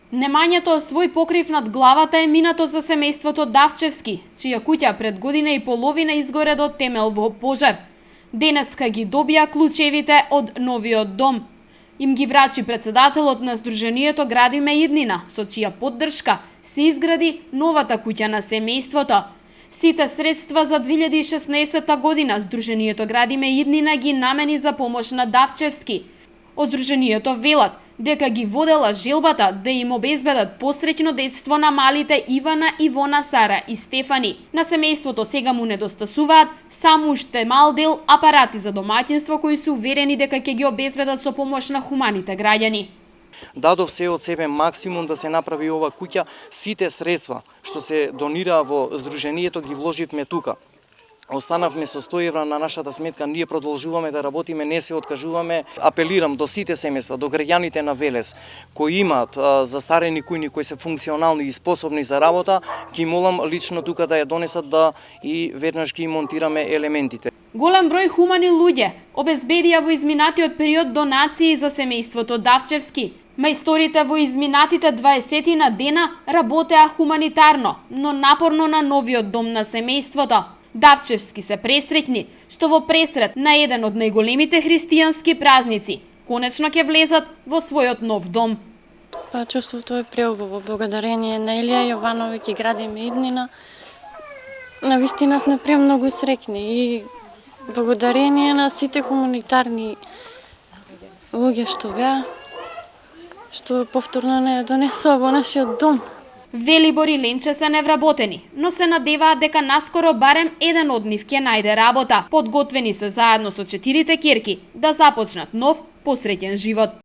Немањето свој покрив над главата е минато за семејството Давчевски, чија куќа пред година и половина изгоре до темел во пожар. Денеска ги добија клучевите од новиот дом. Им ги врачи председателот на Сдруженијето Градиме иднина, со чија поддршка се изгради новата куќа на семејството. Сите средства за 2016 година Сдруженијето Градиме иднина ги намени за помош на Давчевски. Од Сдруженијето велат дека ги водела желбата да им обезбедат посреќно детство на малите Ивана, Ивона, Сара и Стефани. На семејството сега му недостасуваат само уште мал дел апарати за домаќинство кои се уверени дека ќе ги обезбедат со помош на хуманите граѓани. Дадов се од себе максимум да се направи ова куќа, сите средства што се донира во Сдруженијето ги вложивме тука. Останавме со 100 евра на нашата сметка, ние продолжуваме да работиме, не се откажуваме. Апелирам до сите семејства, до граѓаните на Велес, кои имаат застарени кујни, кои се функционални и способни за работа, ги молам лично тука да ја донесат да и веднаш ги монтираме елементите. Голем број хумани луѓе обезбедија во изминатиот период донации за семејството Давчевски. Мајсторите во изминатите 20 дена работеа хуманитарно, но напорно на новиот дом на семејството. Давчевски се пресреќни што во пресрет на еден од најголемите христијански празници конечно ќе влезат во својот нов дом. Чувството е преубаво, благодарение на Илија Јовановиќ и Градиме иднина. Навистина сме премногу среќни и благодарение на сите хуманитарни луѓе што беа, што повторно не донесоа во нашиот дом. Велибор и Ленче се невработени, но се надеваат дека наскоро барем еден од нив ќе најде работа. Подготвени се заедно со 4 ќерки да започнат нов, посреќен живот.